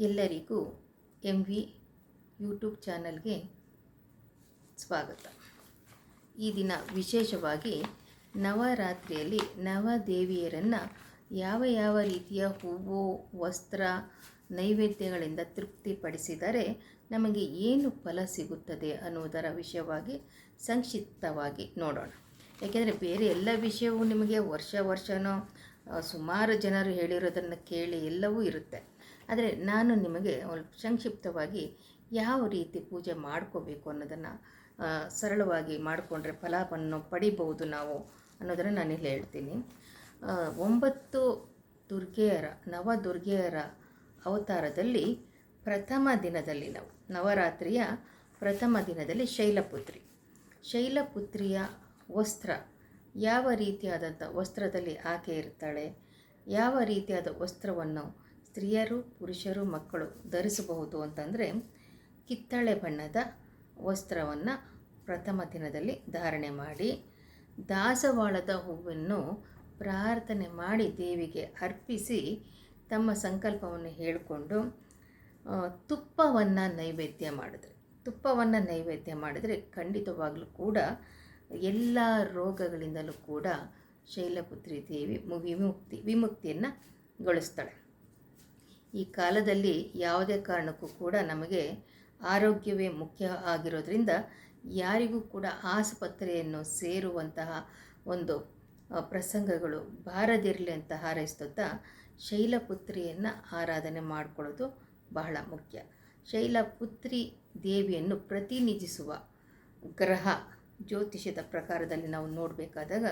ಎಲ್ಲರಿಗೂ MV YouTube ಚಾನಲ್ಗೆ ಸ್ವಾಗತ. ಈ ದಿನ ವಿಶೇಷವಾಗಿ ನವರಾತ್ರಿಯಲ್ಲಿ ನವದೇವಿಯರನ್ನು ಯಾವ ರೀತಿಯ ಹೂವು, ವಸ್ತ್ರ, ನೈವೇದ್ಯಗಳಿಂದ ತೃಪ್ತಿಪಡಿಸಿದರೆ ನಮಗೆ ಏನು ಫಲ ಸಿಗುತ್ತದೆ ಅನ್ನುವುದರ ವಿಷಯವಾಗಿ ಸಂಕ್ಷಿಪ್ತವಾಗಿ ನೋಡೋಣ. ಏಕೆಂದರೆ ಬೇರೆ ಎಲ್ಲ ವಿಷಯವೂ ನಿಮಗೆ ವರ್ಷನೋ ಸುಮಾರು ಜನರು ಹೇಳಿರೋದನ್ನು ಕೇಳಿ ಎಲ್ಲವೂ ಇರುತ್ತೆ. ಆದರೆ ನಾನು ನಿಮಗೆ ಸಂಕ್ಷಿಪ್ತವಾಗಿ ಯಾವ ರೀತಿ ಪೂಜೆ ಮಾಡ್ಕೋಬೇಕು ಅನ್ನೋದನ್ನು ಸರಳವಾಗಿ ಮಾಡಿಕೊಂಡ್ರೆ ಫಲವನ್ನು ಪಡಿಬೋದು ನಾವು ಅನ್ನೋದನ್ನು ನಾನು ಇಲ್ಲಿ ಹೇಳ್ತೀನಿ. 9 ದುರ್ಗೆಯರ ನವದುರ್ಗೆಯರ ಅವತಾರದಲ್ಲಿ ಪ್ರಥಮ ದಿನದಲ್ಲಿ ನಾವು ನವರಾತ್ರಿಯ ಪ್ರಥಮ ದಿನದಲ್ಲಿ ಶೈಲಪುತ್ರಿಯ ವಸ್ತ್ರ ಯಾವ ರೀತಿಯಾದಂಥ ವಸ್ತ್ರದಲ್ಲಿ ಆಕೆ ಇರ್ತಾಳೆ, ಯಾವ ರೀತಿಯಾದ ವಸ್ತ್ರವನ್ನು ಸ್ತ್ರೀಯರು, ಪುರುಷರು, ಮಕ್ಕಳು ಧರಿಸಬಹುದು ಅಂತಂದರೆ ಕಿತ್ತಳೆ ಬಣ್ಣದ ವಸ್ತ್ರವನ್ನು ಪ್ರಥಮ ದಿನದಲ್ಲಿ ಧಾರಣೆ ಮಾಡಿ ದಾಸವಾಳದ ಹೂವನ್ನು ಪ್ರಾರ್ಥನೆ ಮಾಡಿ ದೇವಿಗೆ ಅರ್ಪಿಸಿ ತಮ್ಮ ಸಂಕಲ್ಪವನ್ನು ಹೇಳಿಕೊಂಡು ತುಪ್ಪವನ್ನು ನೈವೇದ್ಯ ಮಾಡಿದರೆ ಖಂಡಿತವಾಗಲೂ ಕೂಡ ಎಲ್ಲ ರೋಗಗಳಿಂದಲೂ ಕೂಡ ಶೈಲಪುತ್ರಿ ದೇವಿ ವಿಮುಕ್ತಿಯನ್ನು ಗೊಳಿಸ್ತಾಳೆ. ಈ ಕಾಲದಲ್ಲಿ ಯಾವುದೇ ಕಾರಣಕ್ಕೂ ಕೂಡ ನಮಗೆ ಆರೋಗ್ಯವೇ ಮುಖ್ಯ ಆಗಿರೋದ್ರಿಂದ ಯಾರಿಗೂ ಕೂಡ ಆಸ್ಪತ್ರೆಯನ್ನು ಸೇರುವಂತಹ ಒಂದು ಪ್ರಸಂಗಗಳು ಬಾರದಿರಲಿ ಅಂತ ಹಾರೈಸುತ್ತಾ ಶೈಲಪುತ್ರಿಯನ್ನು ಆರಾಧನೆ ಮಾಡಿಕೊಳ್ಳೋದು ಬಹಳ ಮುಖ್ಯ. ಶೈಲಪುತ್ರಿ ದೇವಿಯನ್ನು ಪ್ರತಿನಿಧಿಸುವ ಗ್ರಹ ಜ್ಯೋತಿಷ್ಯದ ಪ್ರಕಾರದಲ್ಲಿ ನಾವು ನೋಡಬೇಕಾದಾಗ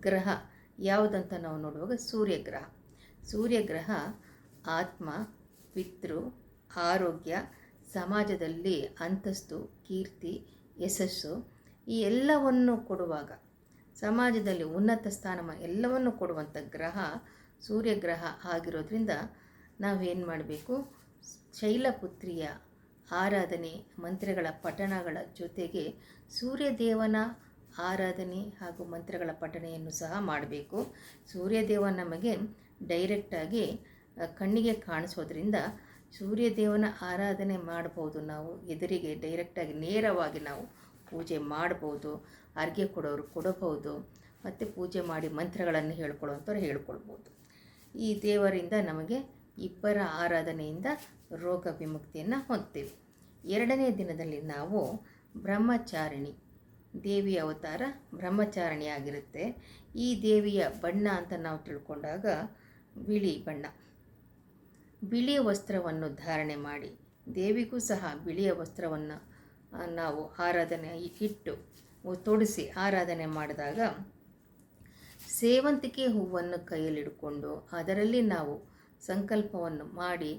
ಗ್ರಹ ಯಾವುದಂತ ನಾವು ನೋಡುವಾಗ ಸೂರ್ಯಗ್ರಹ ಆತ್ಮ, ಪಿತೃ, ಆರೋಗ್ಯ, ಸಮಾಜದಲ್ಲಿ ಅಂತಸ್ತು, ಕೀರ್ತಿ, ಯಶಸ್ಸು ಈ ಎಲ್ಲವನ್ನು ಕೊಡುವಾಗ ಸಮಾಜದಲ್ಲಿ ಉನ್ನತ ಸ್ಥಾನಮಾನ ಎಲ್ಲವನ್ನು ಕೊಡುವಂಥ ಗ್ರಹ ಸೂರ್ಯಗ್ರಹ ಆಗಿರೋದ್ರಿಂದ ನಾವೇನು ಮಾಡಬೇಕು, ಶೈಲಪುತ್ರಿಯ ಆರಾಧನೆ ಮಂತ್ರಗಳ ಪಠಣಗಳ ಜೊತೆಗೆ ಸೂರ್ಯದೇವನ ಆರಾಧನೆ ಹಾಗೂ ಮಂತ್ರಗಳ ಪಠಣೆಯನ್ನು ಸಹ ಮಾಡಬೇಕು. ಸೂರ್ಯದೇವ ನಮಗೆ ಡೈರೆಕ್ಟಾಗಿ ಕಣ್ಣಿಗೆ ಕಾಣಿಸೋದ್ರಿಂದ ಸೂರ್ಯದೇವನ ಆರಾಧನೆ ಮಾಡ್ಬೋದು. ನಾವು ಎದುರಿಗೆ ಡೈರೆಕ್ಟಾಗಿ ನೇರವಾಗಿ ನಾವು ಪೂಜೆ ಮಾಡ್ಬೋದು. ಅರ್ಘ್ಯ ಕೊಡೋರು ಕೊಡಬಹುದು, ಮತ್ತು ಪೂಜೆ ಮಾಡಿ ಮಂತ್ರಗಳನ್ನು ಹೇಳ್ಕೊಡೋವಂಥವ್ರು ಹೇಳ್ಕೊಳ್ಬೋದು. ಈ ದೇವರಿಂದ ನಮಗೆ ಇಬ್ಬರ ಆರಾಧನೆಯಿಂದ ರೋಗ ವಿಮುಕ್ತಿಯನ್ನು ಹೊಂದ್ತೀವಿ. 2ನೇ ದಿನದಲ್ಲಿ ನಾವು ಬ್ರಹ್ಮಚಾರಿಣಿ ದೇವಿಯ ಅವತಾರ ಬ್ರಹ್ಮಚಾರಿಣಿಯಾಗಿರುತ್ತೆ. ಈ ದೇವಿಯ ಬಣ್ಣ ಅಂತ ನಾವು ತಿಳ್ಕೊಂಡಾಗ ಬಿಳಿಯ ವಸ್ತ್ರವನ್ನು ಧಾರಣೆ ಮಾಡಿ ದೇವಿಗೂ ಸಹ ಬಿಳಿಯ ವಸ್ತ್ರವನ್ನು ನಾವು ಆರಾಧನೆ ಇಟ್ಟು ತೊಡಿಸಿ ಆರಾಧನೆ ಮಾಡಿದಾಗ ಸೇವಂತಿಗೆ ಹೂವನ್ನು ಕೈಯಲ್ಲಿಡ್ಕೊಂಡು ಅದರಲ್ಲಿ ನಾವು ಸಂಕಲ್ಪವನ್ನು ಮಾಡಿ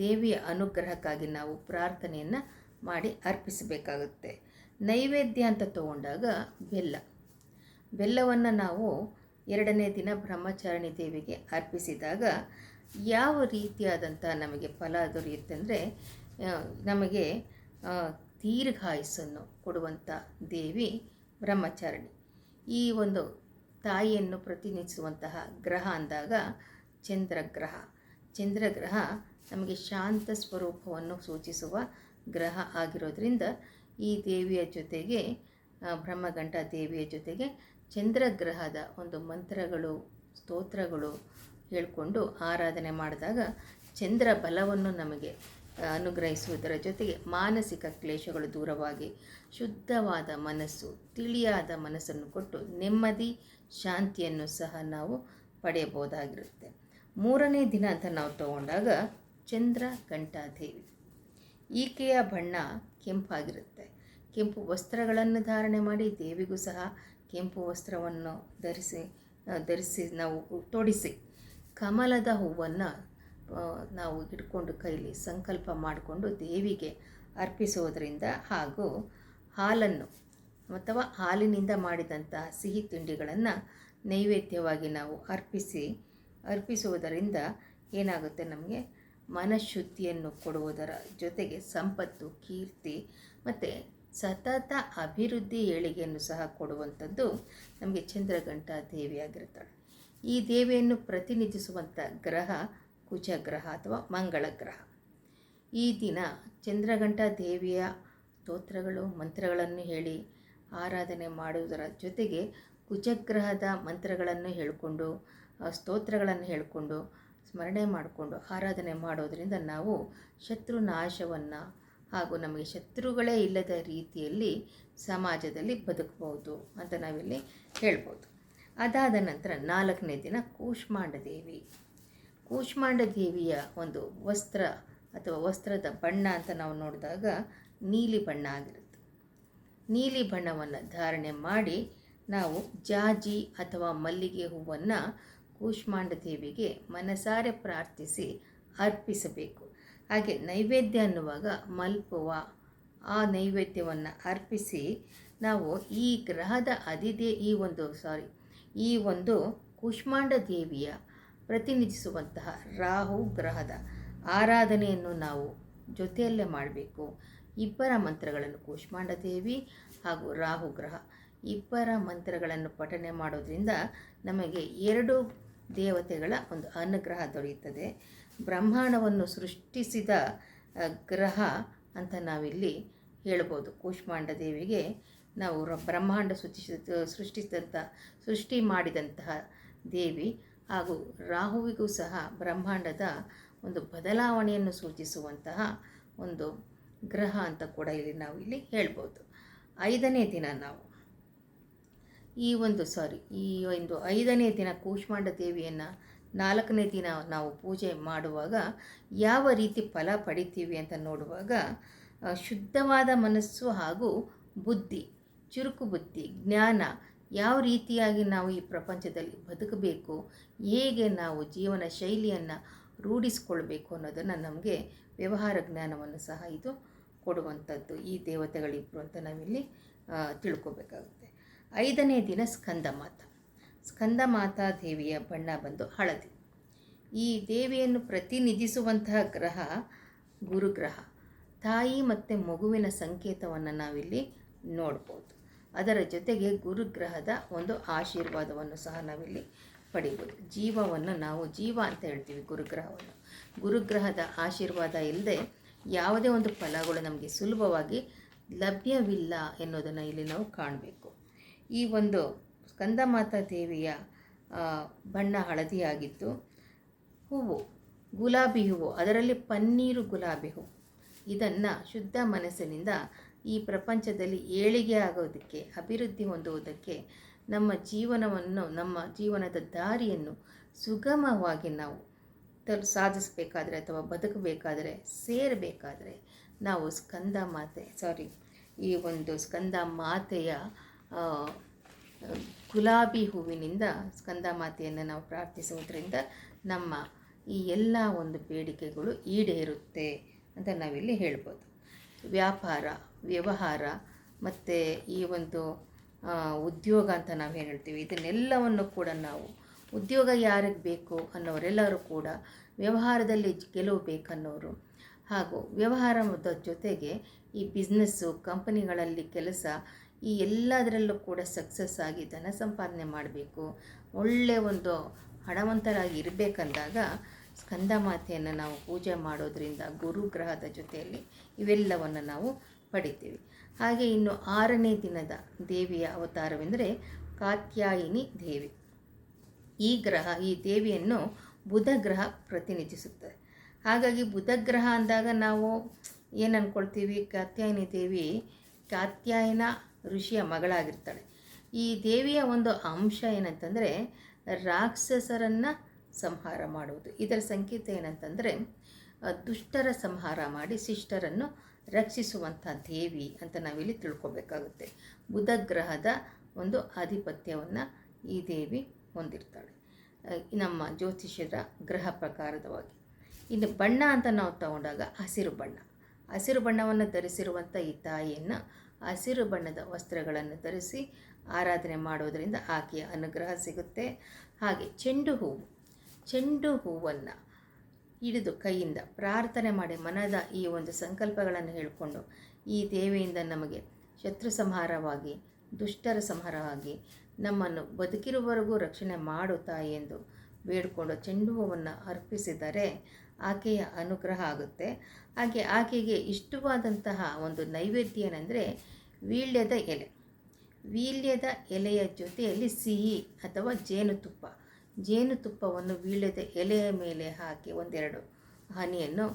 ದೇವಿಯ ಅನುಗ್ರಹಕ್ಕಾಗಿ ನಾವು ಪ್ರಾರ್ಥನೆಯನ್ನು ಮಾಡಿ ಅರ್ಪಿಸಬೇಕಾಗುತ್ತೆ. ನೈವೇದ್ಯ ಅಂತ ತಗೊಂಡಾಗ ಬೆಲ್ಲವನ್ನು ನಾವು 2ನೇ ದಿನ ಬ್ರಹ್ಮಚಾರಿಣಿ ದೇವಿಗೆ ಅರ್ಪಿಸಿದಾಗ ಯಾವ ರೀತಿಯಾದಂಥ ನಮಗೆ ಫಲ ದೊರೆಯುತ್ತೆ ಅಂದರೆ ನಮಗೆ ದೀರ್ಘಾಯುಸ್ಸನ್ನು ಕೊಡುವಂಥ ದೇವಿ ಬ್ರಹ್ಮಚಾರಿಣಿ. ಈ ಒಂದು ತಾಯಿಯನ್ನು ಪ್ರತಿನಿಧಿಸುವಂತಹ ಗ್ರಹ ಅಂದಾಗ ಚಂದ್ರಗ್ರಹ ನಮಗೆ ಶಾಂತ ಸ್ವರೂಪವನ್ನು ಸೂಚಿಸುವ ಗ್ರಹ ಆಗಿರೋದ್ರಿಂದ ಈ ದೇವಿಯ ಜೊತೆಗೆ ಬ್ರಹ್ಮಗಂಟ ದೇವಿಯ ಜೊತೆಗೆ ಚಂದ್ರಗ್ರಹದ ಒಂದು ಮಂತ್ರಗಳು, ಸ್ತೋತ್ರಗಳು ಹೇಳಿಕೊಂಡು ಆರಾಧನೆ ಮಾಡಿದಾಗ ಚಂದ್ರ ಬಲವನ್ನು ನಮಗೆ ಅನುಗ್ರಹಿಸುವುದರ ಜೊತೆಗೆ ಮಾನಸಿಕ ಕ್ಲೇಶಗಳು ದೂರವಾಗಿ ಶುದ್ಧವಾದ ಮನಸ್ಸು, ತಿಳಿಯಾದ ಮನಸ್ಸನ್ನು ಕೊಟ್ಟು ನೆಮ್ಮದಿ, ಶಾಂತಿಯನ್ನು ಸಹ ನಾವು ಪಡೆಯಬಹುದಾಗಿರುತ್ತೆ. 3ನೇ ದಿನ ಅಂತ ನಾವು ತಗೊಂಡಾಗ ಚಂದ್ರಘಂಟಾದೇವಿ. ಈಕೆಯ ಬಣ್ಣ ಕೆಂಪಾಗಿರುತ್ತೆ. ಕೆಂಪು ವಸ್ತ್ರಗಳನ್ನು ಧಾರಣೆ ಮಾಡಿ ದೇವಿಗೂ ಸಹ ಕೆಂಪು ವಸ್ತ್ರವನ್ನು ಧರಿಸಿ ನಾವು ತೊಡಿಸಿ ಕಮಲದ ಹೂವನ್ನು ನಾವು ಇಟ್ಕೊಂಡು ಕೈಲಿ ಸಂಕಲ್ಪ ಮಾಡಿಕೊಂಡು ದೇವಿಗೆ ಅರ್ಪಿಸುವುದರಿಂದ ಹಾಗೂ ಹಾಲನ್ನು ಅಥವಾ ಹಾಲಿನಿಂದ ಮಾಡಿದಂತಹ ಸಿಹಿ ತಿಂಡಿಗಳನ್ನು ನೈವೇದ್ಯವಾಗಿ ನಾವು ಅರ್ಪಿಸುವುದರಿಂದ ಏನಾಗುತ್ತೆ, ನಮಗೆ ಮನಃಶುದ್ಧಿಯನ್ನು ಕೊಡುವುದರ ಜೊತೆಗೆ ಸಂಪತ್ತು, ಕೀರ್ತಿ ಮತ್ತು ಸತತ ಅಭಿವೃದ್ಧಿ ಏಳಿಗೆಯನ್ನು ಸಹ ಕೊಡುವಂಥದ್ದು ನಮಗೆ ಚಂದ್ರಘಂಟಾ ದೇವಿಯಾಗಿರ್ತಾಳೆ. ಈ ದೇವಿಯನ್ನು ಪ್ರತಿನಿಧಿಸುವಂಥ ಗ್ರಹ ಕುಜಗ್ರಹ ಅಥವಾ ಮಂಗಳ ಗ್ರಹ. ಈ ದಿನ ಚಂದ್ರಘಂಟಾ ದೇವಿಯ ಸ್ತೋತ್ರಗಳು ಮಂತ್ರಗಳನ್ನು ಹೇಳಿ ಆರಾಧನೆ ಮಾಡುವುದರ ಜೊತೆಗೆ ಕುಜಗ್ರಹದ ಮಂತ್ರಗಳನ್ನು ಹೇಳಿಕೊಂಡು ಸ್ತೋತ್ರಗಳನ್ನು ಹೇಳಿಕೊಂಡು ಸ್ಮರಣೆ ಮಾಡಿಕೊಂಡು ಆರಾಧನೆ ಮಾಡೋದರಿಂದ ನಾವು ಶತ್ರು ನಾಶವನ್ನು ಹಾಗೂ ನಮಗೆ ಶತ್ರುಗಳೇ ಇಲ್ಲದ ರೀತಿಯಲ್ಲಿ ಸಮಾಜದಲ್ಲಿ ಬದುಕಬಹುದು ಅಂತ ನಾವಿಲ್ಲಿ ಹೇಳ್ಬೋದು. ಅದಾದ ನಂತರ 4ನೇ ದಿನ ಕೂಷ್ಮಾಂಡ ದೇವಿ. ಕೂಷ್ಮಾಂಡ ದೇವಿಯ ಒಂದು ವಸ್ತ್ರ ಅಥವಾ ವಸ್ತ್ರದ ಬಣ್ಣ ಅಂತ ನಾವು ನೋಡಿದಾಗ ನೀಲಿ ಬಣ್ಣ ಆಗಿರುತ್ತೆ. ನೀಲಿ ಬಣ್ಣವನ್ನು ಧಾರಣೆ ಮಾಡಿ ನಾವು ಜಾಜಿ ಅಥವಾ ಮಲ್ಲಿಗೆ ಹೂವನ್ನು ಕೂಷ್ಮಾಂಡ ದೇವಿಗೆ ಮನಸಾರೆ ಪ್ರಾರ್ಥಿಸಿ ಅರ್ಪಿಸಬೇಕು. ಹಾಗೆ ನೈವೇದ್ಯ ಅನ್ನುವಾಗ ಮಲ್ಪುವ ಆ ನೈವೇದ್ಯವನ್ನು ಅರ್ಪಿಸಿ ನಾವು ಈ ಗ್ರಹದ ಈ ಒಂದು ಕೂಷ್ಮಾಂಡ ದೇವಿಯ ಪ್ರತಿನಿಧಿಸುವಂತಹ ರಾಹು ಗ್ರಹದ ಆರಾಧನೆಯನ್ನು ನಾವು ಜೊತೆಯಲ್ಲೇ ಮಾಡಬೇಕು. ಇಬ್ಬರ ಮಂತ್ರಗಳನ್ನು ಕೂಷ್ಮಾಂಡ ದೇವಿ ಹಾಗೂ ರಾಹು ಗ್ರಹ ಇಬ್ಬರ ಮಂತ್ರಗಳನ್ನು ಪಠನೆ ಮಾಡೋದ್ರಿಂದ ನಮಗೆ 2 ದೇವತೆಗಳ ಒಂದು ಅನುಗ್ರಹ ದೊರೆಯುತ್ತದೆ. ಬ್ರಹ್ಮಾಂಡವನ್ನು ಸೃಷ್ಟಿಸಿದ ಗ್ರಹ ಅಂತ ನಾವಿಲ್ಲಿ ಹೇಳ್ಬೋದು. ಕೂಷ್ಮಾಂಡ ದೇವಿಗೆ ನಾವು ಬ್ರಹ್ಮಾಂಡ ಸೃಷ್ಟಿ ಮಾಡಿದಂತಹ ದೇವಿ ಹಾಗೂ ರಾಹುವಿಗೂ ಸಹ ಬ್ರಹ್ಮಾಂಡದ ಒಂದು ಬದಲಾವಣೆಯನ್ನು ಸೂಚಿಸುವಂತಹ ಒಂದು ಗ್ರಹ ಅಂತ ಕೂಡ ಇಲ್ಲಿ ಹೇಳ್ಬೋದು. 5ನೇ ದಿನ ನಾವು ಈ ಒಂದು 5ನೇ ದಿನ ಕೂಷ್ಮಾಂಡ ದೇವಿಯನ್ನು 4ನೇ ದಿನ ನಾವು ಪೂಜೆ ಮಾಡುವಾಗ ಯಾವ ರೀತಿ ಫಲ ಪಡಿತೀವಿ ಅಂತ ನೋಡುವಾಗ ಶುದ್ಧವಾದ ಮನಸ್ಸು ಹಾಗೂ ಬುದ್ಧಿ, ಚುರುಕು ಬುದ್ಧಿ, ಜ್ಞಾನ, ಯಾವ ರೀತಿಯಾಗಿ ನಾವು ಈ ಪ್ರಪಂಚದಲ್ಲಿ ಬದುಕಬೇಕು, ಹೇಗೆ ನಾವು ಜೀವನ ಶೈಲಿಯನ್ನು ರೂಢಿಸ್ಕೊಳ್ಬೇಕು ಅನ್ನೋದನ್ನು ನಮಗೆ ವ್ಯವಹಾರ ಜ್ಞಾನವನ್ನು ಸಹ ಇದು ಕೊಡುವಂಥದ್ದು ಈ ದೇವತೆಗಳಿಬ್ಬರು ಅಂತ ನಾವಿಲ್ಲಿ ತಿಳ್ಕೊಬೇಕಾಗುತ್ತೆ. 5ನೇ ದಿನ ಸ್ಕಂದಮಾತಾ ದೇವಿಯ ಬಣ್ಣ ಬಂದು ಹಳದಿ. ಈ ದೇವಿಯನ್ನು ಪ್ರತಿನಿಧಿಸುವಂತಹ ಗ್ರಹ ಗುರುಗ್ರಹ. ತಾಯಿ ಮತ್ತು ಮಗುವಿನ ಸಂಕೇತವನ್ನು ನಾವಿಲ್ಲಿ ನೋಡ್ಬೋದು. ಅದರ ಜೊತೆಗೆ ಗುರುಗ್ರಹದ ಒಂದು ಆಶೀರ್ವಾದವನ್ನು ಸಹ ನಾವಿಲ್ಲಿ ಪಡಿಬೋದು. ಜೀವವನ್ನು ನಾವು ಜೀವ ಅಂತ ಹೇಳ್ತೀವಿ. ಗುರುಗ್ರಹದ ಆಶೀರ್ವಾದ ಇಲ್ಲದೆ ಯಾವುದೇ ಒಂದು ಫಲಗಳು ನಮಗೆ ಸುಲಭವಾಗಿ ಲಭ್ಯವಿಲ್ಲ ಎನ್ನುವುದನ್ನು ಇಲ್ಲಿ ನಾವು ಕಾಣಬೇಕು. ಈ ಒಂದು ಸ್ಕಂದಮಾತಾ ದೇವಿಯ ಬಣ್ಣ ಹಳದಿಯಾಗಿದ್ದು, ಹೂವು ಗುಲಾಬಿ ಹೂವು, ಅದರಲ್ಲಿ ಪನ್ನೀರು ಗುಲಾಬಿ ಹೂವು. ಇದನ್ನು ಶುದ್ಧ ಮನಸ್ಸಿನಿಂದ ಈ ಪ್ರಪಂಚದಲ್ಲಿ ಏಳಿಗೆ ಆಗೋದಕ್ಕೆ, ಅಭಿವೃದ್ಧಿ ಹೊಂದುವುದಕ್ಕೆ, ನಮ್ಮ ಜೀವನದ ದಾರಿಯನ್ನು ಸುಗಮವಾಗಿ ನಾವು ಸಾಧಿಸಬೇಕಾದ್ರೆ ಅಥವಾ ಬದುಕಬೇಕಾದರೆ, ಸೇರಬೇಕಾದ್ರೆ ನಾವು ಈ ಒಂದು ಸ್ಕಂದ ಮಾತೆಯ ಗುಲಾಬಿ ಹೂವಿನಿಂದ ಸ್ಕಂದ ಮಾತೆಯನ್ನು ನಾವು ಪ್ರಾರ್ಥಿಸುವುದರಿಂದ ನಮ್ಮ ಈ ಎಲ್ಲ ಒಂದು ಬೇಡಿಕೆಗಳು ಈಡೇರುತ್ತೆ ಅಂತ ನಾವಿಲ್ಲಿ ಹೇಳ್ಬೋದು. ವ್ಯವಹಾರ ಮತ್ತು ಈ ಒಂದು ಉದ್ಯೋಗ ಅಂತ ನಾವೇನು ಹೇಳ್ತೀವಿ, ಇದನ್ನೆಲ್ಲವನ್ನು ಕೂಡ ನಾವು ಉದ್ಯೋಗ ಯಾರಿಗೆ ಬೇಕು ಅನ್ನೋರೆಲ್ಲರೂ ಕೂಡ ವ್ಯವಹಾರದಲ್ಲಿ ಗೆಲುವು ಬೇಕನ್ನೋರು ಹಾಗೂ ವ್ಯವಹಾರದ ಜೊತೆಗೆ ಈ ಬಿಸ್ನೆಸ್ಸು, ಕಂಪನಿಗಳಲ್ಲಿ ಕೆಲಸ, ಈ ಎಲ್ಲದರಲ್ಲೂ ಕೂಡ ಸಕ್ಸಸ್ ಆಗಿ ಧನ ಸಂಪಾದನೆ ಮಾಡಬೇಕು, ಒಳ್ಳೆಯ ಒಂದು ಹಣವಂತರಾಗಿ ಇರಬೇಕಂದಾಗ ಸ್ಕಂದ ಮಾತೆಯನ್ನು ನಾವು ಪೂಜೆ ಮಾಡೋದರಿಂದ ಗುರುಗ್ರಹದ ಜೊತೆಯಲ್ಲಿ ಇವೆಲ್ಲವನ್ನು ನಾವು ಪಡಿತೀವಿ. ಹಾಗೆ ಇನ್ನು 6ನೇ ದಿನದ ದೇವಿಯ ಅವತಾರವೆಂದರೆ ಕಾತ್ಯಾಯಿನಿ ದೇವಿ. ಈ ದೇವಿಯನ್ನು ಬುಧ ಗ್ರಹ ಪ್ರತಿನಿಧಿಸುತ್ತದೆ. ಹಾಗಾಗಿ ಬುಧ ಗ್ರಹ ಅಂದಾಗ ನಾವು ಏನು ಅಂದ್ಕೊಳ್ತೀವಿ, ಕಾತ್ಯಾಯಿನಿ ದೇವಿ ಕಾತ್ಯಾಯನ ಋಷಿಯ ಮಗಳಾಗಿರ್ತಾಳೆ. ಈ ದೇವಿಯ ಒಂದು ಅಂಶ ಏನಂತಂದರೆ ರಾಕ್ಷಸರನ್ನು ಸಂಹಾರ ಮಾಡುವುದು. ಇದರ ಸಂಕೇತ ಏನಂತಂದರೆ ದುಷ್ಟರ ಸಂಹಾರ ಮಾಡಿ ಶಿಷ್ಟರನ್ನು ರಕ್ಷಿಸುವಂಥ ದೇವಿ ಅಂತ ನಾವಿಲ್ಲಿ ತಿಳ್ಕೊಬೇಕಾಗುತ್ತೆ. ಬುಧ ಗ್ರಹದ ಒಂದು ಆಧಿಪತ್ಯವನ್ನು ಈ ದೇವಿ ಹೊಂದಿರ್ತಾಳೆ ನಮ್ಮ ಜ್ಯೋತಿಷ್ಯದ ಗ್ರಹ ಪ್ರಕಾರದವಾಗಿ. ಇನ್ನು ಬಣ್ಣ ಅಂತ ನಾವು ತಗೊಂಡಾಗ ಹಸಿರು ಬಣ್ಣವನ್ನು ಧರಿಸಿರುವಂಥ ಈ ತಾಯಿಯನ್ನು ಹಸಿರು ಬಣ್ಣದ ವಸ್ತ್ರಗಳನ್ನು ಧರಿಸಿ ಆರಾಧನೆ ಮಾಡೋದರಿಂದ ಆಕೆಯ ಅನುಗ್ರಹ ಸಿಗುತ್ತೆ. ಹಾಗೆ ಚೆಂಡು ಹೂವನ್ನು ಹಿಡಿದು ಕೈಯಿಂದ ಪ್ರಾರ್ಥನೆ ಮಾಡಿ ಮನದ ಈ ಒಂದು ಸಂಕಲ್ಪಗಳನ್ನು ಹೇಳಿಕೊಂಡು ಈ ದೇವಿಯಿಂದ ನಮಗೆ ಶತ್ರು ಸಂಹಾರವಾಗಿ, ದುಷ್ಟರ ಸಂಹಾರವಾಗಿ, ನಮ್ಮನ್ನು ಬದುಕಿರುವವರೆಗೂ ರಕ್ಷಣೆ ಮಾಡು ತಾಯಿ ಎಂದು ಬೇಡಿಕೊಂಡು ಚೆಂಡು ಹೂವನ್ನು ಅರ್ಪಿಸಿದರೆ ಆಕೆಯ ಅನುಗ್ರಹ ಆಗುತ್ತೆ. ಹಾಗೆ ಆಕೆಗೆ ಇಷ್ಟವಾದಂತಹ ಒಂದು ನೈವೇದ್ಯ ಏನೆಂದರೆ ವೀಳ್ಯದ ಎಲೆ. ವೀಳ್ಯದ ಎಲೆಯ ಜೊತೆಯಲ್ಲಿ ಸಿಹಿ ಅಥವಾ ಜೇನುತುಪ್ಪವನ್ನು ವೀಳ್ಯದ ಎಲೆಯ ಮೇಲೆ ಹಾಕಿ ಒಂದೆರಡು ಹನಿಯನ್ನು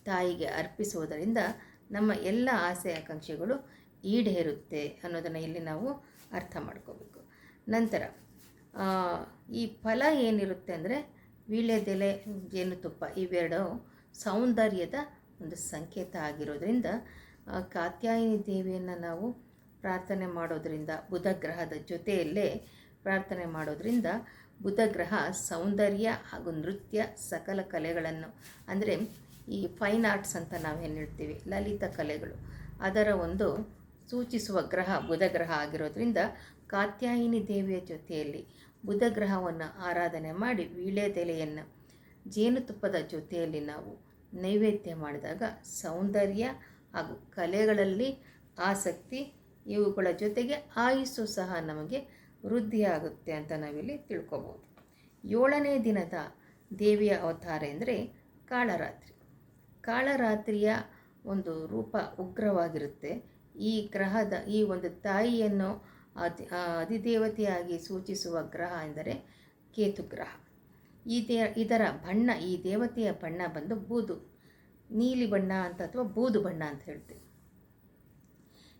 ತಾಯಿಗೆ ಅರ್ಪಿಸುವುದರಿಂದ ನಮ್ಮ ಎಲ್ಲ ಆಸೆ ಆಕಾಂಕ್ಷೆಗಳು ಈಡೇರುತ್ತೆ ಅನ್ನೋದನ್ನು ಇಲ್ಲಿ ನಾವು ಅರ್ಥ ಮಾಡ್ಕೋಬೇಕು. ನಂತರ ಈ ಫಲ ಏನಿರುತ್ತೆ ಅಂದರೆ ವೀಳ್ಯದೆಲೆ, ಜೇನುತುಪ್ಪ ಇವೆರಡು ಸೌಂದರ್ಯದ ಒಂದು ಸಂಕೇತ ಆಗಿರೋದ್ರಿಂದ ಕಾತ್ಯಾಯಿನಿ ದೇವಿಯನ್ನು ನಾವು ಪ್ರಾರ್ಥನೆ ಮಾಡೋದರಿಂದ, ಬುಧ ಗ್ರಹದ ಜೊತೆಯಲ್ಲೇ ಪ್ರಾರ್ಥನೆ ಮಾಡೋದರಿಂದ ಬುಧ ಗ್ರಹ ಸೌಂದರ್ಯ ಹಾಗೂ ನೃತ್ಯ ಸಕಲ ಕಲೆಗಳನ್ನು, ಅಂದರೆ ಈ ಫೈನ್ ಆರ್ಟ್ಸ್ ಅಂತ ನಾವೇನು ಹೇಳ್ತೀವಿ, ಲಲಿತ ಕಲೆಗಳು, ಅದರ ಒಂದು ಸೂಚಿಸುವ ಗ್ರಹ ಬುಧ ಗ್ರಹ ಆಗಿರೋದ್ರಿಂದ ಕಾತ್ಯಾಯಿನಿ ದೇವಿಯ ಜೊತೆಯಲ್ಲಿ ಬುಧ ಗ್ರಹವನ್ನು ಆರಾಧನೆ ಮಾಡಿ ವೀಳ್ಯದೆಲೆಯನ್ನು ಜೇನುತುಪ್ಪದ ಜೊತೆಯಲ್ಲಿ ನಾವು ನೈವೇದ್ಯ ಮಾಡಿದಾಗ ಸೌಂದರ್ಯ ಹಾಗೂ ಕಲೆಗಳಲ್ಲಿ ಆಸಕ್ತಿ, ಇವುಗಳ ಜೊತೆಗೆ ಆಯುಸ್ಸು ಸಹ ನಮಗೆ ವೃದ್ಧಿಯಾಗುತ್ತೆ ಅಂತ ನಾವಿಲ್ಲಿ ತಿಳ್ಕೊಬೋದು. 7ನೇ ದಿನದ ದೇವಿಯ ಅವತಾರ ಎಂದರೆ ಕಾಳರಾತ್ರಿ. ಕಾಳರಾತ್ರಿಯ ಒಂದು ರೂಪ ಉಗ್ರವಾಗಿರುತ್ತೆ. ಈ ಗ್ರಹದ ಈ ಒಂದು ತಾಯಿಯನ್ನು ಅಧಿದೇವತೆಯಾಗಿ ಸೂಚಿಸುವ ಗ್ರಹ ಎಂದರೆ ಕೇತು ಗ್ರಹ. ಇದರ ಬಣ್ಣ, ಈ ದೇವತೆಯ ಬಣ್ಣ ಬಂದು ಬೂದು, ನೀಲಿ ಬಣ್ಣ ಅಂತ ಅಥವಾ ಬೂದು ಬಣ್ಣ ಅಂತ ಹೇಳ್ತೀವಿ.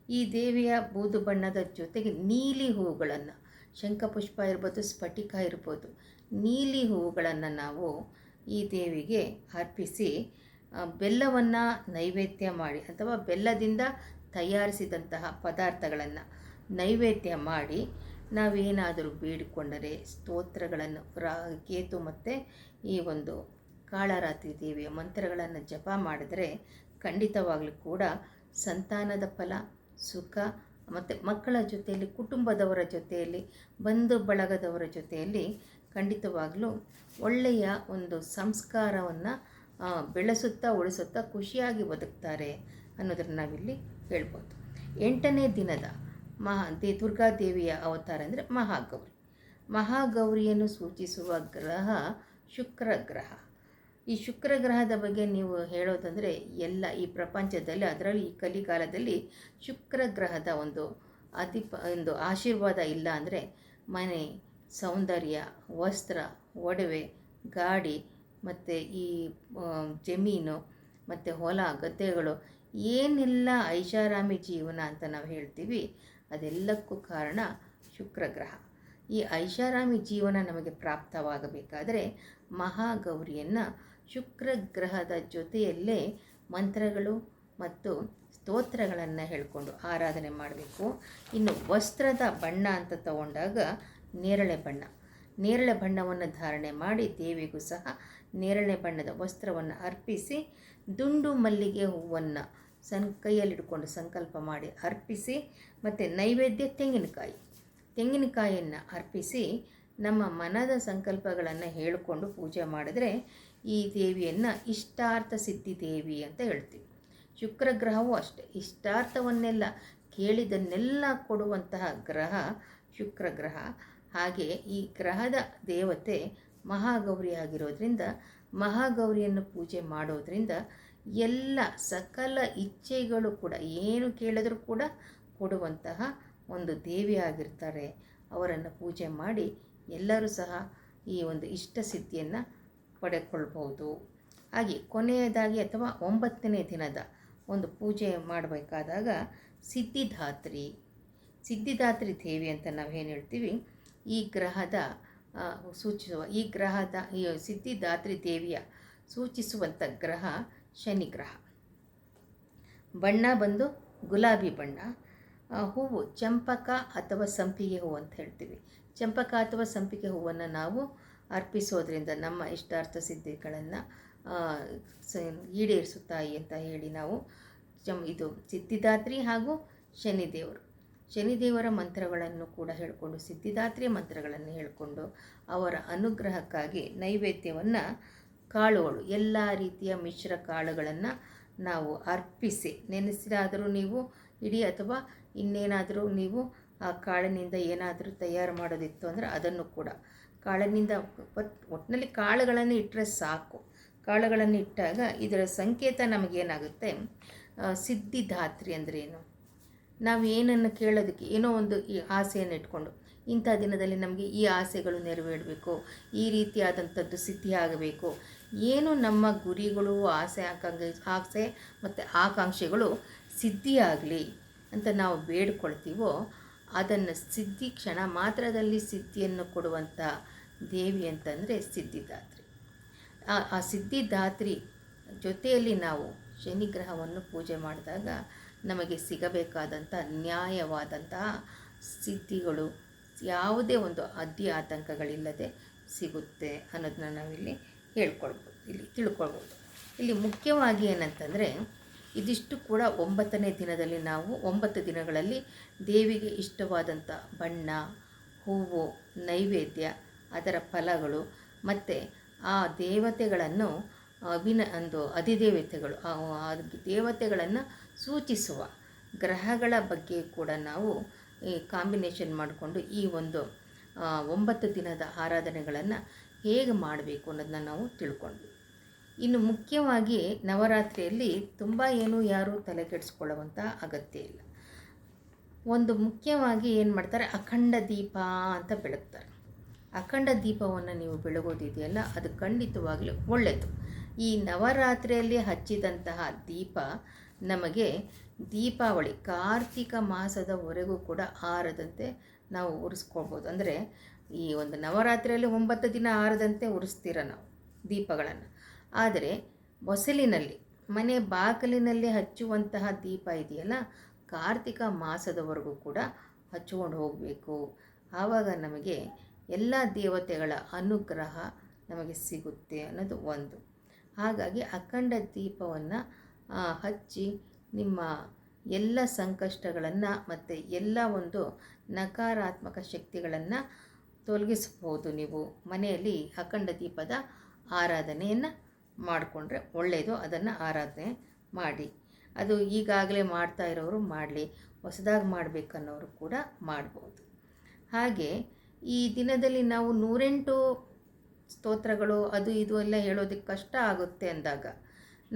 ಈ ದೇವಿಯ ಬೂದು ಬಣ್ಣದ ಜೊತೆಗೆ ನೀಲಿ ಹೂವುಗಳನ್ನು, ಶಂಖಪುಷ್ಪ ಇರ್ಬೋದು, ಸ್ಫಟಿಕ ಇರ್ಬೋದು, ನೀಲಿ ಹೂವುಗಳನ್ನು ನಾವು ಈ ದೇವಿಗೆ ಅರ್ಪಿಸಿ ಬೆಲ್ಲವನ್ನು ನೈವೇದ್ಯ ಮಾಡಿ ಅಥವಾ ಬೆಲ್ಲದಿಂದ ತಯಾರಿಸಿದಂತಹ ಪದಾರ್ಥಗಳನ್ನು ನೈವೇದ್ಯ ಮಾಡಿ ನಾವೇನಾದರೂ ಬೇಡಿಕೊಂಡರೆ ಸ್ತೋತ್ರಗಳನ್ನು ಕೇತು ಮತ್ತು ಈ ಒಂದು ಕಾಳರಾತ್ರಿ ದೇವಿಯ ಮಂತ್ರಗಳನ್ನು ಜಪ ಮಾಡಿದರೆ ಖಂಡಿತವಾಗಲೂ ಕೂಡ ಸಂತಾನದ ಫಲ, ಸುಖ ಮತ್ತು ಮಕ್ಕಳ ಜೊತೆಯಲ್ಲಿ, ಕುಟುಂಬದವರ ಜೊತೆಯಲ್ಲಿ, ಬಂಧು ಬಳಗದವರ ಜೊತೆಯಲ್ಲಿ ಖಂಡಿತವಾಗಲೂ ಒಳ್ಳೆಯ ಒಂದು ಸಂಸ್ಕಾರವನ್ನು ಬೆಳೆಸುತ್ತಾ ಉಳಿಸುತ್ತಾ ಖುಷಿಯಾಗಿ ಬದುಕ್ತಾರೆ ಅನ್ನೋದನ್ನು ನಾವಿಲ್ಲಿ ಹೇಳ್ಬೋದು. 8ನೇ ದಿನದ ದುರ್ಗಾದೇವಿಯ ಅವತಾರ ಅಂದರೆ ಮಹಾಗೌರಿ. ಮಹಾಗೌರಿಯನ್ನು ಸೂಚಿಸುವ ಗ್ರಹ ಶುಕ್ರ ಗ್ರಹ. ಈ ಶುಕ್ರ ಗ್ರಹದ ಬಗ್ಗೆ ನೀವು ಹೇಳೋದಂದರೆ ಎಲ್ಲ ಈ ಪ್ರಪಂಚದಲ್ಲಿ, ಅದರಲ್ಲಿ ಈ ಕಲಿಕಾಲದಲ್ಲಿ ಶುಕ್ರ ಗ್ರಹದ ಒಂದು ಆಶೀರ್ವಾದ ಇಲ್ಲ ಅಂದರೆ ಮನೆ, ಸೌಂದರ್ಯ, ವಸ್ತ್ರ, ಒಡವೆ, ಗಾಡಿ ಮತ್ತು ಈ ಜಮೀನು ಮತ್ತು ಹೊಲ ಗದ್ದೆಗಳು, ಏನೆಲ್ಲ ಐಷಾರಾಮಿ ಜೀವನ ಅಂತ ನಾವು ಹೇಳ್ತೀವಿ, ಅದೆಲ್ಲಕ್ಕೂ ಕಾರಣ ಶುಕ್ರ ಗ್ರಹ. ಈ ಐಷಾರಾಮಿ ಜೀವನ ನಮಗೆ ಪ್ರಾಪ್ತವಾಗಬೇಕಾದರೆ ಮಹಾಗೌರಿಯನ್ನು ಶುಕ್ರ ಗ್ರಹದ ಜೊತೆಯಲ್ಲೇ ಮಂತ್ರಗಳು ಮತ್ತು ಸ್ತೋತ್ರಗಳನ್ನು ಹೇಳಿಕೊಂಡು ಆರಾಧನೆ ಮಾಡಬೇಕು. ಇನ್ನು ವಸ್ತ್ರದ ಬಣ್ಣ ಅಂತ ತಗೊಂಡಾಗ ನೇರಳೆ ಬಣ್ಣವನ್ನು ಧಾರಣೆ ಮಾಡಿ ದೇವಿಗೂ ಸಹ ನೇರಳೆ ಬಣ್ಣದ ವಸ್ತ್ರವನ್ನು ಅರ್ಪಿಸಿ ದುಂಡು ಮಲ್ಲಿಗೆ ಹೂವನ್ನು ಕೈಯಲ್ಲಿಡ್ಕೊಂಡು ಸಂಕಲ್ಪ ಮಾಡಿ ಅರ್ಪಿಸಿ ಮತ್ತು ನೈವೇದ್ಯ ತೆಂಗಿನಕಾಯಿಯನ್ನು ಅರ್ಪಿಸಿ ನಮ್ಮ ಮನದ ಸಂಕಲ್ಪಗಳನ್ನು ಹೇಳಿಕೊಂಡು ಪೂಜೆ ಮಾಡಿದರೆ ಈ ದೇವಿಯನ್ನು ಇಷ್ಟಾರ್ಥ ಸಿದ್ಧಿ ದೇವಿ ಅಂತ ಹೇಳ್ತೀವಿ. ಶುಕ್ರ ಗ್ರಹವೂ ಅಷ್ಟೇ, ಇಷ್ಟಾರ್ಥವನ್ನೆಲ್ಲ ಕೇಳಿದನ್ನೆಲ್ಲ ಕೊಡುವಂತಹ ಗ್ರಹ ಶುಕ್ರ ಗ್ರಹ. ಹಾಗೆ ಈ ಗ್ರಹದ ದೇವತೆ ಮಹಾಗೌರಿ ಆಗಿರೋದ್ರಿಂದ ಮಹಾಗೌರಿಯನ್ನು ಪೂಜೆ ಮಾಡೋದ್ರಿಂದ ಎಲ್ಲ ಸಕಲ ಇಚ್ಛೆಗಳು ಕೂಡ, ಏನು ಕೇಳಿದರೂ ಕೂಡ ಕೊಡುವಂತಹ ಒಂದು ದೇವಿ ಆಗಿರ್ತಾರೆ. ಅವರನ್ನು ಪೂಜೆ ಮಾಡಿ ಎಲ್ಲರೂ ಸಹ ಈ ಒಂದು ಇಷ್ಟ ಸಿದ್ಧಿಯನ್ನು ಪಡೆದುಕೊಳ್ಬೋದು. ಹಾಗೆ ಕೊನೆಯದಾಗಿ ಅಥವಾ 9ನೇ ದಿನದ ಒಂದು ಪೂಜೆ ಮಾಡಬೇಕಾದಾಗ ಸಿದ್ಧಿದಾತ್ರಿ ದೇವಿ ಅಂತ ನಾವೇನು ಹೇಳ್ತೀವಿ, ಈ ಗ್ರಹದ ಸೂಚಿಸುವ ಈ ಸಿದ್ಧಿದಾತ್ರಿ ದೇವಿಯ ಸೂಚಿಸುವಂಥ ಗ್ರಹ ಶನಿ ಗ್ರಹ. ಬಣ್ಣ ಬಂದು ಗುಲಾಬಿ ಬಣ್ಣ. ಹೂವು ಚಂಪಕ ಅಥವಾ ಸಂಪಿಗೆ ಹೂವು ಅಂತ ಹೇಳ್ತೀವಿ. ಚಂಪಕ ಅಥವಾ ಸಂಪಿಗೆ ಹೂವನ್ನು ನಾವು ಅರ್ಪಿಸೋದ್ರಿಂದ ನಮ್ಮ ಇಷ್ಟಾರ್ಥ ಸಿದ್ಧಿಗಳನ್ನು ಈಡೇರಿಸುತ್ತಾಯಿ ಅಂತ ಹೇಳಿ ನಾವು ಇದು ಸಿದ್ಧಿದಾತ್ರಿ ಹಾಗೂ ಶನಿದೇವರ ಮಂತ್ರಗಳನ್ನು ಕೂಡ ಹೇಳಿಕೊಂಡು, ಸಿದ್ಧಿದಾತ್ರಿಯ ಮಂತ್ರಗಳನ್ನು ಹೇಳಿಕೊಂಡು ಅವರ ಅನುಗ್ರಹಕ್ಕಾಗಿ ನೈವೇದ್ಯವನ್ನು ಕಾಳುಗಳು, ಎಲ್ಲ ರೀತಿಯ ಮಿಶ್ರ ಕಾಳುಗಳನ್ನು ನಾವು ಅರ್ಪಿಸಿ, ನೆನೆಸಿದಾದರೂ ನೀವು ಇಡೀ ಅಥವಾ ಇನ್ನೇನಾದರೂ ನೀವು ಆ ಕಾಳಿನಿಂದ ಏನಾದರೂ ತಯಾರು ಮಾಡೋದಿತ್ತು ಅಂದರೆ ಅದನ್ನು ಕೂಡ ಕಾಳಿನಿಂದ ಒಟ್ಟಿನಲ್ಲಿ ಕಾಳುಗಳನ್ನು ಇಟ್ಟರೆ ಸಾಕು. ಕಾಳುಗಳನ್ನು ಇಟ್ಟಾಗ ಇದರ ಸಂಕೇತ ನಮಗೇನಾಗುತ್ತೆ, ಸಿದ್ಧಿದಾತ್ರಿ ಅಂದ್ರೇನು, ನಾವು ಏನನ್ನು ಕೇಳೋದಕ್ಕೆ ಏನೋ ಒಂದು ಈ ಆಸೆಯನ್ನು ಇಟ್ಕೊಂಡು ಇಂಥ ದಿನದಲ್ಲಿ ನಮಗೆ ಈ ಆಸೆಗಳು ನೆರವೇರಬೇಕು, ಈ ರೀತಿಯಾದಂಥದ್ದು ಸಿದ್ಧಿ ಆಗಬೇಕು, ಏನು ನಮ್ಮ ಗುರಿಗಳು ಆಸೆ ಮತ್ತು ಆಕಾಂಕ್ಷೆಗಳು ಸಿದ್ಧಿಯಾಗಲಿ ಅಂತ ನಾವು ಬೇಡ್ಕೊಳ್ತೀವೋ ಅದನ್ನು ಸಿದ್ಧಿ ಕ್ಷಣ ಮಾತ್ರದಲ್ಲಿ ಸಿದ್ಧಿಯನ್ನು ಕೊಡುವಂಥ ದೇವಿ ಅಂತಂದರೆ ಸಿದ್ಧಿದಾತ್ರಿ. ಆ ಸಿದ್ಧಿದಾತ್ರಿ ಜೊತೆಯಲ್ಲಿ ನಾವು ಶನಿಗ್ರಹವನ್ನು ಪೂಜೆ ಮಾಡಿದಾಗ ನಮಗೆ ಸಿಗಬೇಕಾದಂಥ ನ್ಯಾಯವಾದಂತಹ ಸಿದ್ಧಿಗಳು ಯಾವುದೇ ಒಂದು ಆತಂಕಗಳಿಲ್ಲದೆ ಸಿಗುತ್ತೆ ಅನ್ನೋದನ್ನ ನಾವಿಲ್ಲಿ ತಿಳ್ಕೊಳ್ಬೋದು. ಇಲ್ಲಿ ಮುಖ್ಯವಾಗಿ ಏನಂತಂದರೆ ಇದಿಷ್ಟು ಕೂಡ 9ನೇ ದಿನದಲ್ಲಿ ನಾವು 9 ದಿನಗಳಲ್ಲಿ ದೇವಿಗೆ ಇಷ್ಟವಾದಂಥ ಬಣ್ಣ, ಹೂವು, ನೈವೇದ್ಯ, ಅದರ ಫಲಗಳು ಮತ್ತು ಆ ದೇವತೆಗಳನ್ನು ಅಧಿದೇವತೆಗಳು ಆ ದೇವತೆಗಳನ್ನು ಸೂಚಿಸುವ ಗ್ರಹಗಳ ಬಗ್ಗೆ ಕೂಡ ನಾವು ಈ ಕಾಂಬಿನೇಷನ್ ಮಾಡಿಕೊಂಡು ಈ ಒಂದು 9 ದಿನದ ಆರಾಧನೆಗಳನ್ನು ಹೇಗೆ ಮಾಡಬೇಕು ಅನ್ನೋದನ್ನ ನಾವು ತಿಳ್ಕೊಂಡ್ವಿ. ಇನ್ನು ಮುಖ್ಯವಾಗಿ ನವರಾತ್ರಿಯಲ್ಲಿ ತುಂಬ ಯಾರೂ ತಲೆ ಕೆಡಿಸ್ಕೊಳ್ಳುವಂಥ ಅಗತ್ಯ ಇಲ್ಲ. ಒಂದು ಮುಖ್ಯವಾಗಿ ಏನು ಮಾಡ್ತಾರೆ, ಅಖಂಡ ದೀಪ ಅಂತ ಬೆಳಗ್ತಾರೆ. ಅಖಂಡ ದೀಪವನ್ನು ನೀವು ಬೆಳಗೋದಿದೆಯಲ್ಲ, ಅದು ಖಂಡಿತವಾಗಲೂ ಒಳ್ಳೆಯದು. ಈ ನವರಾತ್ರಿಯಲ್ಲಿ ಹಚ್ಚಿದಂತಹ ದೀಪ ನಮಗೆ ದೀಪಾವಳಿ ಕಾರ್ತಿಕ ಮಾಸದವರೆಗೂ ಕೂಡ ಆರದಂತೆ ನಾವು ಉರಿಸ್ಕೊಳ್ಬೋದು. ಅಂದರೆ ಈ ಒಂದು ನವರಾತ್ರಿಯಲ್ಲಿ 9 ದಿನ ಆರದಂತೆ ಉರಿಸ್ತೀರ ನಾವು ದೀಪಗಳನ್ನು. ಆದರೆ ಹೊಸಲಿನಲ್ಲಿ ಮನೆ ಬಾಗಿಲಿನಲ್ಲಿ ಹಚ್ಚುವಂತಹ ದೀಪ ಇದೆಯಲ್ಲ, ಕಾರ್ತಿಕ ಮಾಸದವರೆಗೂ ಕೂಡ ಹಚ್ಚಿಕೊಂಡು ಹೋಗಬೇಕು. ಆವಾಗ ನಮಗೆ ಎಲ್ಲ ದೇವತೆಗಳ ಅನುಗ್ರಹ ನಮಗೆ ಸಿಗುತ್ತೆ ಅನ್ನೋದು ಒಂದು. ಹಾಗಾಗಿ ಅಖಂಡ ದೀಪವನ್ನು ಹಚ್ಚಿ ನಿಮ್ಮ ಎಲ್ಲ ಸಂಕಷ್ಟಗಳನ್ನು ಮತ್ತು ಎಲ್ಲ ಒಂದು ನಕಾರಾತ್ಮಕ ಶಕ್ತಿಗಳನ್ನು ತೊಲಗಿಸ್ಬೋದು. ನೀವು ಮನೆಯಲ್ಲಿ ಅಖಂಡ ದೀಪದ ಆರಾಧನೆಯನ್ನು ಮಾಡಿಕೊಂಡ್ರೆ ಒಳ್ಳೆಯದು. ಅದನ್ನು ಆರಾಧನೆ ಮಾಡಿ. ಅದು ಈಗಾಗಲೇ ಮಾಡ್ತಾ ಇರೋರು ಮಾಡಲಿ, ಹೊಸದಾಗಿ ಮಾಡಬೇಕನ್ನೋರು ಕೂಡ ಮಾಡ್ಬೋದು. ಹಾಗೆ ಈ ದಿನದಲ್ಲಿ ನಾವು 108 ಸ್ತೋತ್ರಗಳು ಅದು ಇದು ಎಲ್ಲ ಹೇಳೋದಕ್ಕೆ ಕಷ್ಟ ಆಗುತ್ತೆ ಅಂದಾಗ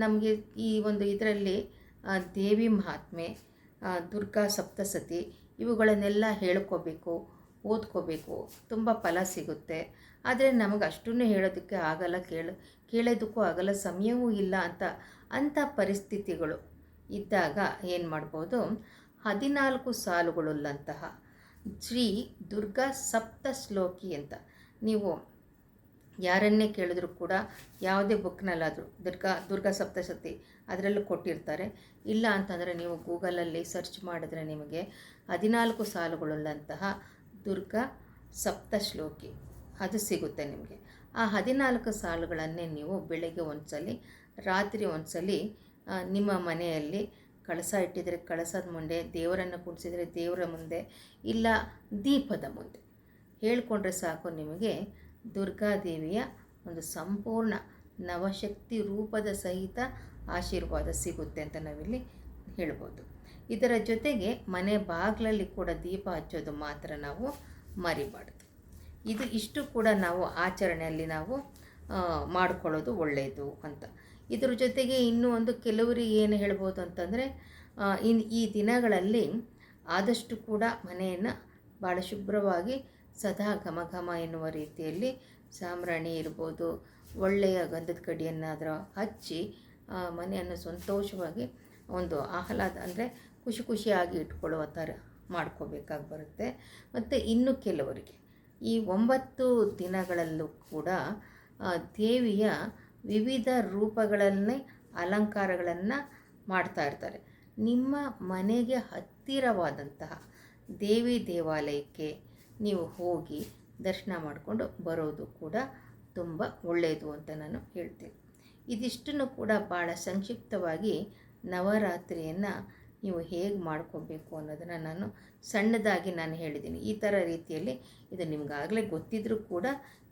ನಮಗೆ ಈ ಒಂದು ಇದರಲ್ಲಿ ದೇವಿ ಮಹಾತ್ಮೆ, ದುರ್ಗಾ ಸಪ್ತಸತಿ ಇವುಗಳನ್ನೆಲ್ಲ ಹೇಳ್ಕೋಬೇಕು, ಓದ್ಕೋಬೇಕು, ತುಂಬ ಫಲ ಸಿಗುತ್ತೆ. ಆದರೆ ನಮಗೆ ಅಷ್ಟನ್ನು ಹೇಳೋದಕ್ಕೆ ಆಗಲ್ಲ, ಕೇಳೋದಕ್ಕೂ ಆಗಲ್ಲ, ಸಮಯವೂ ಇಲ್ಲ ಅಂಥ ಪರಿಸ್ಥಿತಿಗಳು ಇದ್ದಾಗ ಏನು ಮಾಡ್ಬೋದು, 14 ಸಾಲುಗಳುಳ್ಳಂತಹ ಶ್ರೀ ದುರ್ಗಾ ಸಪ್ತಶ್ಲೋಕಿ ಅಂತ ನೀವು ಯಾರನ್ನೇ ಕೇಳಿದ್ರು ಕೂಡ ಯಾವುದೇ ಬುಕ್ನಲ್ಲಾದರೂ ದುರ್ಗಾ ಸಪ್ತಶತಿ ಅದರಲ್ಲೂ ಕೊಟ್ಟಿರ್ತಾರೆ. ಇಲ್ಲ ಅಂತಂದರೆ ನೀವು ಗೂಗಲಲ್ಲಿ ಸರ್ಚ್ ಮಾಡಿದ್ರೆ ನಿಮಗೆ 14 ಸಾಲುಗಳುಳ್ಳಂತಹ ದುರ್ಗಾ ಸಪ್ತಶ್ಲೋಕಿ ಅದು ಸಿಗುತ್ತೆ ನಿಮಗೆ. ಆ 14 ಸಾಲುಗಳನ್ನೇ ನೀವು ಬೆಳಗ್ಗೆ ಒಂದ್ಸಲಿ, ರಾತ್ರಿ ಒಂದ್ಸಲಿ ನಿಮ್ಮ ಮನೆಯಲ್ಲಿ ಕಳಸ ಇಟ್ಟಿದ್ರೆ ಕಳಸದ ಮುಂದೆ, ದೇವರನ್ನು ಕುಡಿಸಿದರೆ ದೇವರ ಮುಂದೆ, ಇಲ್ಲ ದೀಪದ ಮುಂದೆ ಹೇಳಿಕೊಂಡ್ರೆ ಸಾಕು, ನಿಮಗೆ ದುರ್ಗಾದೇವಿಯ ಒಂದು ಸಂಪೂರ್ಣ ನವಶಕ್ತಿ ರೂಪದ ಸಹಿತ ಆಶೀರ್ವಾದ ಸಿಗುತ್ತೆ ಅಂತ ನಾವಿಲ್ಲಿ ಹೇಳ್ಬೋದು. ಇದರ ಜೊತೆಗೆ ಮನೆ ಬಾಗಿಲಲ್ಲಿ ಕೂಡ ದೀಪ ಹಚ್ಚೋದು ಮಾತ್ರ ನಾವು ಮರಿಬಾರ್ದು. ಇಷ್ಟು ಕೂಡ ನಾವು ಆಚರಣೆಯಲ್ಲಿ ನಾವು ಮಾಡಿಕೊಳ್ಳೋದು ಒಳ್ಳೆಯದು ಅಂತ. ಇದ್ರ ಜೊತೆಗೆ ಇನ್ನೂ ಒಂದು ಕೆಲವರಿಗೆ ಏನು ಹೇಳ್ಬೋದು ಅಂತಂದರೆ, ಈ ದಿನಗಳಲ್ಲಿ ಆದಷ್ಟು ಕೂಡ ಮನೆಯನ್ನು ಭಾಳ ಶುಭ್ರವಾಗಿ ಸದಾ ಘಮ ಘಮ ಎನ್ನುವ ರೀತಿಯಲ್ಲಿ ಸಾಂಬ್ರಾಣಿ ಇರ್ಬೋದು, ಒಳ್ಳೆಯ ಗಂಧದ ಕಡ್ಡಿಯನ್ನಾದರೂ ಹಚ್ಚಿ ಮನೆಯನ್ನು ಸಂತೋಷವಾಗಿ ಒಂದು ಆಹ್ಲಾದ ಅಂದರೆ ಖುಷಿಯಾಗಿ ಇಟ್ಕೊಳ್ಳುವ ಥರ ಮಾಡ್ಕೋಬೇಕಾಗಿ ಬರುತ್ತೆ. ಮತ್ತು ಇನ್ನು ಕೆಲವರಿಗೆ ಈ 9 ದಿನಗಳಲ್ಲೂ ಕೂಡ ದೇವಿಯ ವಿವಿಧ ರೂಪಗಳನ್ನೇ ಅಲಂಕಾರಗಳನ್ನು ಮಾಡ್ತಾ ಇರ್ತಾರೆ. ನಿಮ್ಮ ಮನೆಗೆ ಹತ್ತಿರವಾದಂತಹ ದೇವಿ ದೇವಾಲಯಕ್ಕೆ ನೀವು ಹೋಗಿ ದರ್ಶನ ಮಾಡಿಕೊಂಡು ಬರೋದು ಕೂಡ ತುಂಬ ಒಳ್ಳೆಯದು ಅಂತ ನಾನು ಹೇಳ್ತೀನಿ. ಇದಿಷ್ಟನ್ನು ಕೂಡ ಭಾಳ ಸಂಕ್ಷಿಪ್ತವಾಗಿ ನವರಾತ್ರಿಯನ್ನು ನೀವು ಹೇಗೆ ಮಾಡ್ಕೋಬೇಕು ಅನ್ನೋದನ್ನು ನಾನು ಸಣ್ಣದಾಗಿ ಹೇಳಿದ್ದೀನಿ. ಈ ಥರ ರೀತಿಯಲ್ಲಿ ಇದು ನಿಮಗಾಗಲೇ ಗೊತ್ತಿದ್ದರೂ ಕೂಡ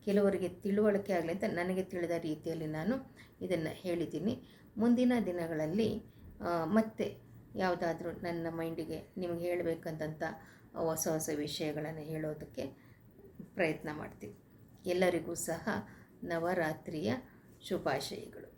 ಕೆಲವರಿಗೆ ತಿಳುವಳಿಕೆ ಆಗಲಿ ಅಂತ ನನಗೆ ತಿಳಿದ ರೀತಿಯಲ್ಲಿ ನಾನು ಇದನ್ನು ಹೇಳಿದ್ದೀನಿ. ಮುಂದಿನ ದಿನಗಳಲ್ಲಿ ಮತ್ತೆ ಯಾವುದಾದ್ರೂ ನನ್ನ ಮೈಂಡಿಗೆ ನಿಮಗೆ ಹೇಳಬೇಕಂತ ಹೊಸ ವಿಷಯಗಳನ್ನು ಹೇಳೋದಕ್ಕೆ ಪ್ರಯತ್ನ ಮಾಡ್ತೀನಿ. ಎಲ್ಲರಿಗೂ ಸಹ ನವರಾತ್ರಿಯ ಶುಭಾಶಯಗಳು.